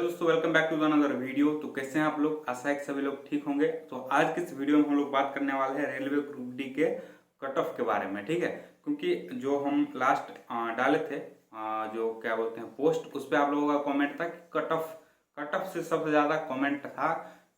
दोस्तों, welcome back to another video. तो कैसे हैं आप लोग? आशा है कि सभी लोग ठीक होंगे। तो आज के इस वीडियो में हम लोग बात करने वाले हैं रेलवे ग्रुप डी के कट ऑफ के बारे में। ठीक है, क्योंकि जो हम लास्ट डाले थे जो क्या बोलते हैं पोस्ट, उस पर आप लोगों का कमेंट था कि कट ऑफ से सबसे ज़्यादा कमेंट था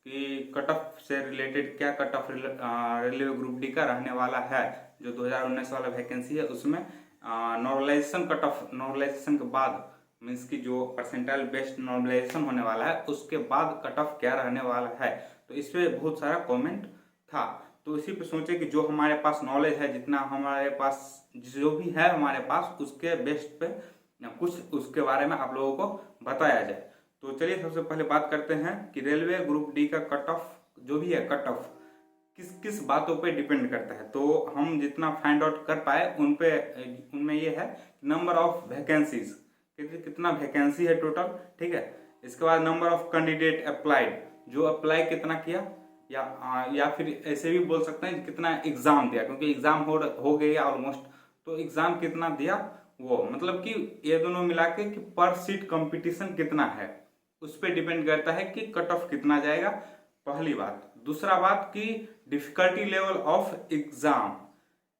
कि कट ऑफ से रिलेटेड क्या cut off railway group D का रहने वाला है। जो 2019 वाला वैकेंसी है उसमें नॉर्मलाइजेशन कट ऑफ, नॉर्मलाइजेशन के बाद मीन्स की जो परसेंटाइल बेस्ड नॉर्मलाइजेशन होने वाला है उसके बाद कट ऑफ क्या रहने वाला है। तो इस पे बहुत सारा कमेंट था, तो इसी पे सोचे कि जो हमारे पास नॉलेज है, जितना हमारे पास जो भी है हमारे पास, उसके बेस्ट पे कुछ उसके बारे में आप लोगों को बताया जाए। तो चलिए सबसे पहले बात करते हैं कि रेलवे ग्रुप डी का कट ऑफ जो भी है, कट ऑफ किस किस बातों पे डिपेंड करता है। तो हम जितना फाइंड आउट कर पाए उनमें ये है नंबर ऑफ वैकेंसीज, कितना वैकेंसी है टोटल। ठीक है, इसके बाद नंबर ऑफ कैंडिडेट अप्लाइड, जो अप्लाई कितना किया, या फिर ऐसे भी बोल सकते हैं कितना एग्जाम दिया, क्योंकि एग्जाम हो गया ऑलमोस्ट। तो एग्जाम कितना दिया वो, मतलब कि ये दोनों मिला के कि पर सीट कंपटीशन कितना है, उस पर डिपेंड करता है कि कट ऑफ कितना जाएगा, पहली बात। दूसरा बात कि डिफिकल्टी लेवल ऑफ एग्जाम,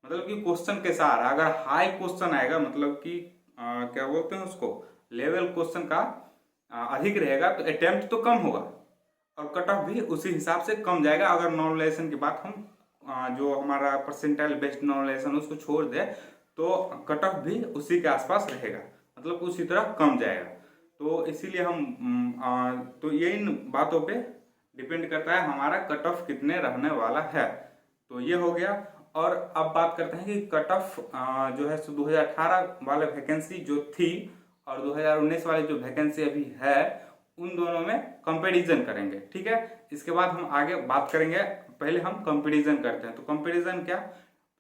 मतलब कि क्वेश्चन कैसा आ रहा है। अगर हाई क्वेश्चन आएगा, मतलब कि क्या बोलते हैं उसको, लेवल क्वेश्चन का अधिक रहेगा तो अटेम्प्ट तो कम होगा और कट ऑफ भी उसी हिसाब से कम जाएगा। अगर नॉर्मलाइजेशन की बात हम जो हमारा परसेंटाइल बेस्ड नॉर्मलाइजेशन उसको छोड़ दे तो कट ऑफ भी उसी के आसपास रहेगा, मतलब उसी तरह कम जाएगा। तो इसीलिए हम तो ये इन बातों पे डिपेंड करता है हमारा कट ऑफ कितने रहने वाला है। तो ये हो गया। और अब बात करते हैं कि कट ऑफ जो है 2018 वाले वैकेंसी जो थी और 2019 वाले जो वैकेंसी अभी है, उन दोनों में कंपैरिजन करेंगे। ठीक है, इसके बाद हम आगे बात करेंगे। पहले हम कंपैरिजन करते हैं। तो कंपैरिजन क्या,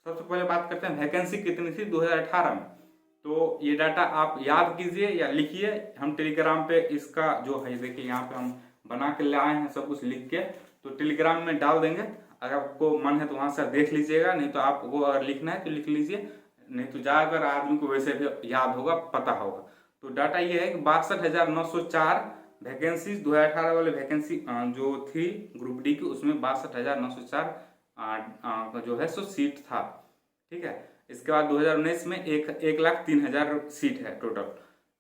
सबसे पहले बात करते हैं वैकेंसी कितनी थी 2018 में। तो ये डाटा आप याद कीजिए या लिखिए। हम टेलीग्राम पे इसका जो है, देखिए यहाँ पे हम बना के लाए हैं सब कुछ लिख के, तो टेलीग्राम में डाल देंगे। अगर आपको मन है तो वहां से देख लीजिएगा, नहीं तो आपको अगर लिखना है तो लिख लीजिए, नहीं तो जाकर आदमी को वैसे भी याद होगा, पता होगा। तो डाटा ये है कि 62,904 वैकेंसी 2018 वाले वैकेंसी जो थी ग्रुप डी की, उसमें 62,904 जो है सो सीट था। ठीक है, इसके बाद 2019 में 1,03,000 सीट है टोटल।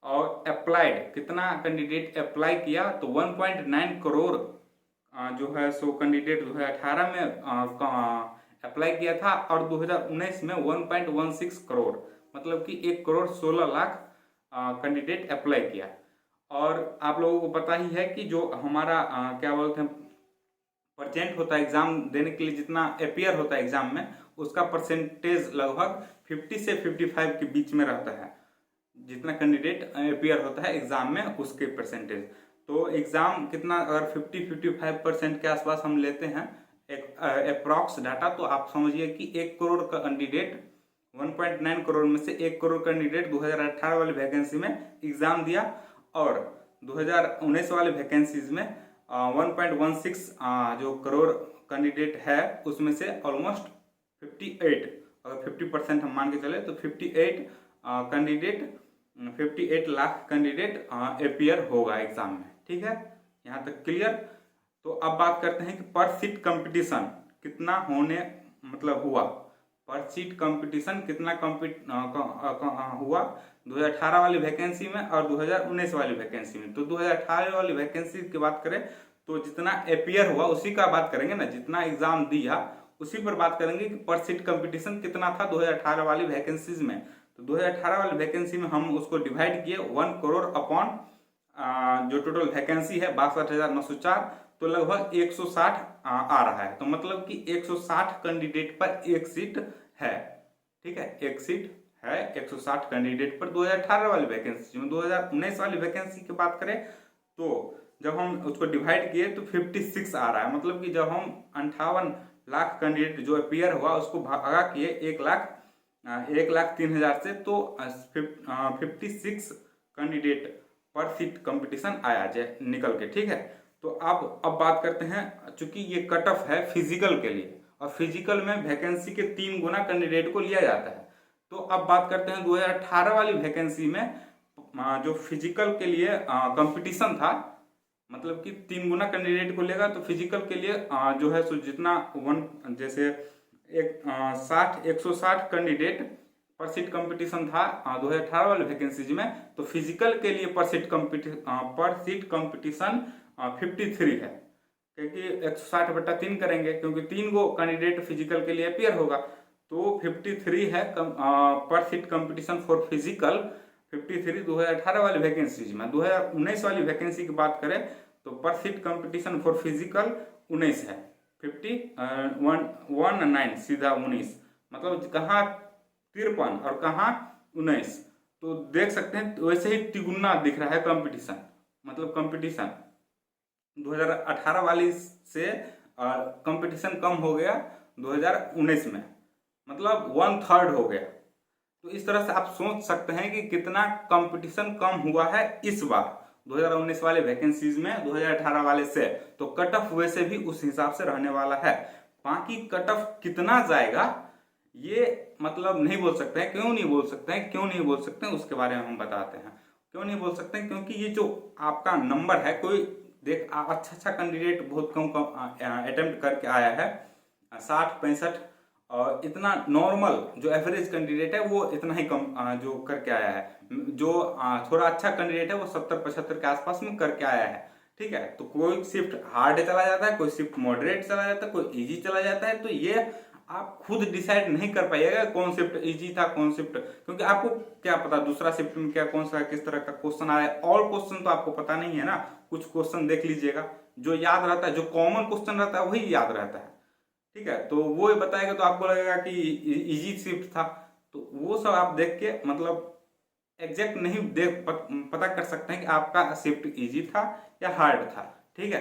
और अप्लाइड कितना कैंडिडेट अप्लाई किया, तो 1.9 करोड़ जो है सो कैंडिडेट 2018 में अप्लाई किया था और 2019 में 1.16 करोड़, मतलब कि 1,16,00,000 कैंडिडेट अप्लाई किया। और आप लोगों को पता ही है कि जो हमारा क्या बोलते हैं परसेंट होता है एग्जाम देने के लिए, जितना अपियर होता है एग्जाम में, उसका परसेंटेज लगभग 50 से 55 के बीच में रहता है। जितना कैंडिडेट अपियर होता है एग्जाम में उसके परसेंटेज। तो एग्जाम कितना, अगर 50-55% के आसपास हम लेते हैं एक अप्रॉक्स डाटा, तो आप समझिए कि 1 करोड़ का कैंडिडेट, 1.9 करोड़ में से 1 करोड़ कैंडिडेट 2018 वाली वैकेंसी में एग्जाम दिया और 2019 वाले वैकेंसीज में 1.16 जो करोड़ कैंडिडेट है उसमें से ऑलमोस्ट 58, अगर 50% हम मान के चले तो 58 लाख कैंडिडेट अपियर होगा एग्जाम में। ठीक है, यहाँ तक क्लियर। तो अब बात करते हैं कि पर सीट कंपटीशन कितना होने मतलब हुआ, पर सीट कंपटीशन कितना हुआ 2018 वाली वैकेंसी में और 2019 वाली वैकेंसी में। तो 2018 वाली वैकेंसी की बात करें तो जितना अपियर हुआ उसी का बात करेंगे ना, जितना एग्जाम दिया उसी पर बात करेंगे कि पर सीट कंपटीशन कितना था 2018 वाली वैकेंसीज में। तो 2018 वाली वैकेंसी में हम उसको डिवाइड किए 1 करोड़ अपॉन जो टोटल वैकेंसी है 62,904, तो लगभग 160 आ रहा है। तो मतलब कि 160 कैंडिडेट पर एक सीट है। ठीक है, एक सीट है 160 कैंडिडेट पर 2018 वाली वैकेंसी में। 2019 वाली वैकेंसी की बात करें तो जब हम उसको डिवाइड किए तो 56 आ रहा है, मतलब कि जब हम 58 लाख कैंडिडेट जो अपियर हुआ उसको भागा किए 1,03,000 से, तो 56 कैंडिडेट पर सीट कंपटीशन आया जाए निकल के। ठीक है, तो अब बात करते हैं, चूंकि ये कट ऑफ है फिजिकल के लिए और फिजिकल में वैकेंसी के 3 गुना कैंडिडेट को लिया जाता है। तो अब बात करते हैं 2018 वाली वैकेंसी में जो फिजिकल के लिए कंपटीशन था मतलब कि 3 गुना कैंडिडेट को लेगा। तो फिजिकल के लिए जो है सो जितना जैसे 160 कैंडिडेट पर सीट कंपटीशन था 2018 वाले वैकेंसीज में, तो फिजिकल के लिए पर सीट कंपटीशन 53 है, क्योंकि 160/3 करेंगे, क्योंकि 3 गो कैंडिडेट फिजिकल के लिए अपियर होगा, तो 53 है पर सीट कंपटीशन फॉर फिजिकल 53 2018 वाली वैकेंसीज में। 2019 वाली वैकेंसी की बात करें तो पर सीट कंपटीशन फॉर फिजिकल 19 है, 19 सीधा 19, मतलब कहाँ 53 और कहाँ 19। तो देख सकते हैं वैसे ही तिगुना दिख रहा है कंपटीशन, मतलब कंपटीशन 2018 वाली से कंपटीशन कम हो गया 2019 में, मतलब 1/3 हो गया। तो इस तरह से आप सोच सकते हैं कि कितना कंपटीशन कम हुआ है इस बार 2019 वाले वैकेंसीज में 2018 वाले से। तो कट ऑफ वैसे भी उस हिसाब से रहने वाला है। बाकी कट ऑफ कितना जाएगा ये मतलब नहीं बोल सकते हैं। क्यों नहीं बोल सकते हैं, क्यों नहीं बोल सकते हैं उसके बारे में हम बताते हैं। क्यों नहीं बोल सकते हैं, क्योंकि ये जो आपका नंबर है, कोई देख अच्छा कैंडिडेट बहुत कम अटेम्प्ट करके आया है 60-65, और इतना नॉर्मल जो एवरेज कैंडिडेट है वो इतना ही कम जो करके आया है। जो थोड़ा अच्छा कैंडिडेट है वो 70-75 के आसपास में करके आया है। ठीक है, तो कोई शिफ्ट हार्ड चला जाता है, कोई शिफ्ट मॉडरेट चला जाता है, कोई इजी चला जाता है। तो ये आप खुद डिसाइड नहीं कर पाइएगा कौन शिफ्ट इजी था कौन शिफ्ट, क्योंकि आपको क्या पता दूसरा शिफ्ट में क्या कौन सा किस तरह का क्वेश्चन आया है। ऑल क्वेश्चन तो आपको पता नहीं है ना, कुछ क्वेश्चन देख लीजिएगा, जो याद रहता है, जो कॉमन क्वेश्चन रहता है वही याद रहता है। ठीक है, तो वो बताएगा तो आपको लगेगा कि इजी शिफ्ट था। तो वो सब आप देख के मतलब एग्जैक्ट नहीं पता कर सकते हैं कि आपका शिफ्ट इजी था या हार्ड था। ठीक है,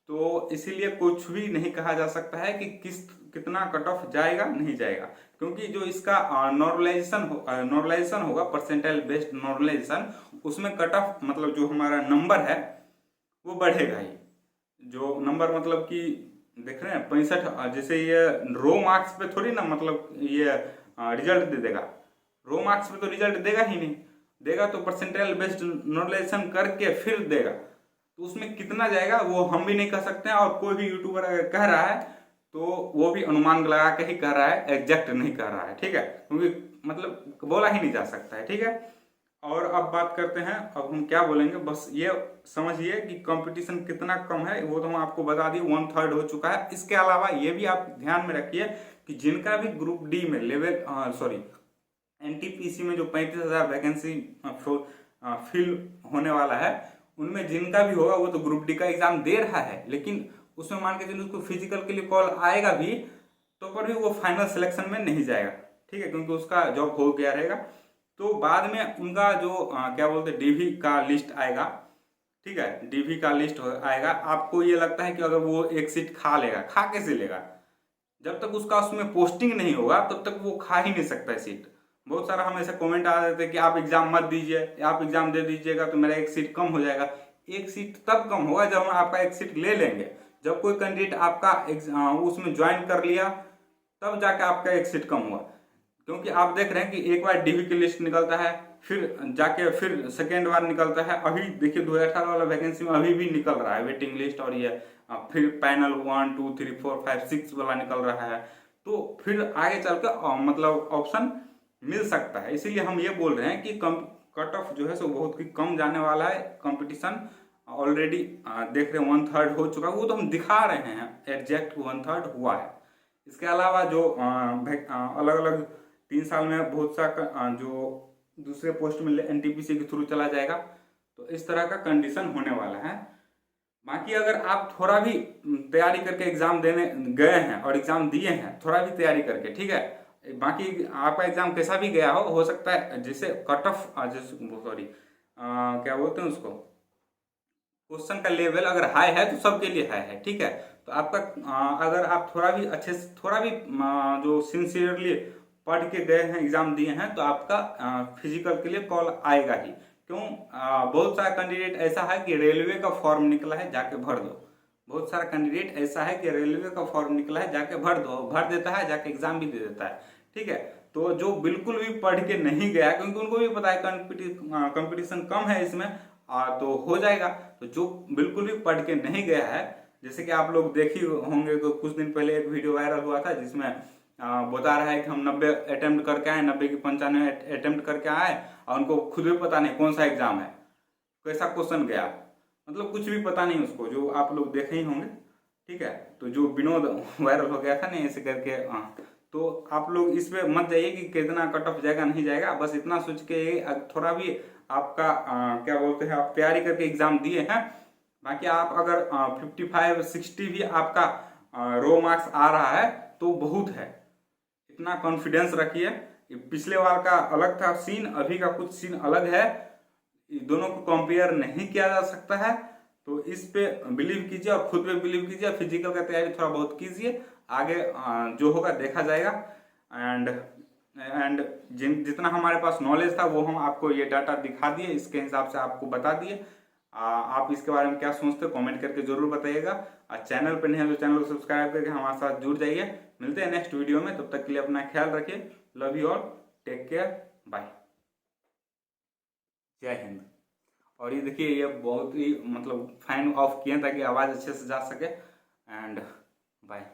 तो इसीलिए कुछ भी नहीं कहा जा सकता है कि कितना कट ऑफ जाएगा नहीं जाएगा, क्योंकि जो इसका नॉर्मलाइजेशन होगा, परसेंटाइल बेस्ड नॉर्मलाइजेशन, उसमें कट ऑफ मतलब जो हमारा नंबर है वो बढ़ेगा ही। जो नंबर मतलब कि देख रहे हैं 65, जैसे ये रो मार्क्स पे थोड़ी ना मतलब ये रिजल्ट दे देगा, रो मार्क्स पे तो रिजल्ट देगा ही नहीं, देगा तो परसेंटाइल बेस्ड नॉर्मलाइजेशन करके फिर देगा। तो उसमें कितना जाएगा वो हम भी नहीं कह सकते हैं, और कोई भी यूट्यूबर अगर कह रहा है तो वो भी अनुमान लगा के ही कह रहा है, एग्जैक्ट नहीं कह रहा है। ठीक है, क्योंकि मतलब बोला ही नहीं जा सकता है। ठीक है, और अब बात करते हैं, अब हम क्या बोलेंगे, बस ये समझिए कि कंपटीशन कितना कम है वो तो हम आपको बता दिए, 1/3 हो चुका है। इसके अलावा ये भी आप ध्यान में रखिए कि जिनका भी ग्रुप डी में एनटीपीसी में जो 35,000 वैकेंसी फिल होने वाला है, उनमें जिनका भी होगा वो तो ग्रुप डी का एग्जाम दे रहा है, लेकिन उसमें मान के चलिए उसको फिजिकल के लिए कॉल आएगा भी तो पर भी वो फाइनल सिलेक्शन में नहीं जाएगा। ठीक है, क्योंकि उसका जॉब हो गया रहेगा। तो बाद में उनका जो क्या बोलते हैं डीवी का लिस्ट आएगा। ठीक है, डीवी का लिस्ट आएगा। आपको ये लगता है कि अगर वो एक सीट खा लेगा, खा कैसे लेगा, जब तक उसका उसमें पोस्टिंग नहीं होगा तब तक वो खा ही नहीं सकता है सीट। बहुत सारा हम ऐसे कमेंट आ जाते हैं कि आप एग्जाम मत दीजिए, आप एग्जाम दे दीजिएगा तो मेरा एक सीट कम हो जाएगा। एक सीट तब कम होगा जब हम आपका एक सीट ले लेंगे। जब कोई कैंडिडेट आपका उसमें ज्वाइन कर लिया तब जाके आपका एक सीट कम हुआ, क्योंकि आप देख रहे हैं कि एक बार डीवी की लिस्ट निकलता है, फिर जाके फिर सेकेंड बार निकलता है। अभी देखिए 2018 वाला वैकेंसी में अभी भी निकल रहा है वेटिंग लिस्ट, और ये फिर पैनल 1 2 3 4 5 6 वाला निकल रहा है। तो फिर आगे चल के मतलब ऑप्शन मिल सकता है। इसीलिए हम ये बोल रहे हैं कि कट ऑफ जो है सो बहुत ही कम जाने वाला है। कंपटीशन ऑलरेडी देख रहे हैं 1/3 हो चुका है, वो तो हम दिखा रहे हैं एग्जैक्ट 1/3 हुआ है। इसके अलावा जो अलग अलग 3 साल में बहुत सा जो दूसरे पोस्ट में एनटीपीसी के थ्रू चला जाएगा, तो इस तरह का कंडीशन होने वाला है। बाकी अगर आप थोड़ा भी तैयारी करके एग्जाम देने गए हैं और एग्जाम दिए हैं, थोड़ा भी तैयारी करके, ठीक है, बाकी आपका एग्जाम कैसा भी गया हो सकता है जैसे कट ऑफ सॉरी क्या बोलते हैं उसको, क्वेश्चन का लेवल अगर हाई है तो सबके लिए हाई है। ठीक है, तो आपका अगर आप थोड़ा भी अच्छे से थोड़ा भी जो सिंसियरली पढ़ के गए हैं एग्जाम दिए हैं तो आपका फिजिकल के लिए कॉल आएगा ही। क्यों, बहुत सारा कैंडिडेट ऐसा है कि रेलवे का फॉर्म निकला है जाके भर दो। बहुत सारा कैंडिडेट ऐसा है कि रेलवे का फॉर्म निकला है जाके भर दो, भर देता है, जाके एग्जाम भी दे देता है। ठीक है, तो जो बिल्कुल भी पढ़ के नहीं गया, क्योंकि उनको भी पता है कंपटीशन कम है इसमें, तो हो जाएगा। तो जो बिल्कुल भी पढ़ के नहीं गया है, जैसे कि आप लोग देख ही होंगे तो कुछ दिन पहले एक वीडियो वायरल हुआ था जिसमें बता रहा है कि हम 90 अटेम्प्ट करके आए, 90 की 95 अटेम्प्ट करके आए और उनको खुद भी पता नहीं कौन सा एग्जाम है, कैसा क्वेश्चन गया, मतलब कुछ भी पता नहीं उसको, जो आप लोग देखे ही होंगे। ठीक है, तो जो विनोद वायरल हो गया था ना ऐसे करके, तो आप लोग इस पे मत जाइए कि कितना कट ऑफ जाएगा नहीं जाएगा, बस इतना सोच के थोड़ा भी आपका क्या बोलते हैं, आप तैयारी करके एग्जाम दिए हैं। बाकी आप अगर 55-60 भी आपका रो मार्क्स आ रहा है तो बहुत है, इतना कॉन्फिडेंस रखिए। पिछले बार का अलग था सीन, अभी का कुछ सीन अलग है, दोनों को कंपेयर नहीं किया जा सकता है। तो इस पे बिलीव कीजिए और खुद पे बिलीव कीजिए, फिजिकल का तैयारी थोड़ा बहुत कीजिए, आगे जो होगा देखा जाएगा। एंड जितना हमारे पास नॉलेज था वो हम आपको ये डाटा दिखा दिए, इसके हिसाब से आपको बता दिए। आप इसके बारे में क्या सोचते हो कमेंट करके जरूर बताइएगा। और चैनल पर नहीं है तो चैनल को सब्सक्राइब करके हमारे साथ जुड़ जाइए। मिलते हैं नेक्स्ट वीडियो में, तब तक के लिए अपना ख्याल रखिए। Love you all, take care, bye, जय हिंद। और ये देखिए ये बहुत ही मतलब फैन ऑफ किए ताकि आवाज़ अच्छे से जा सके। And bye.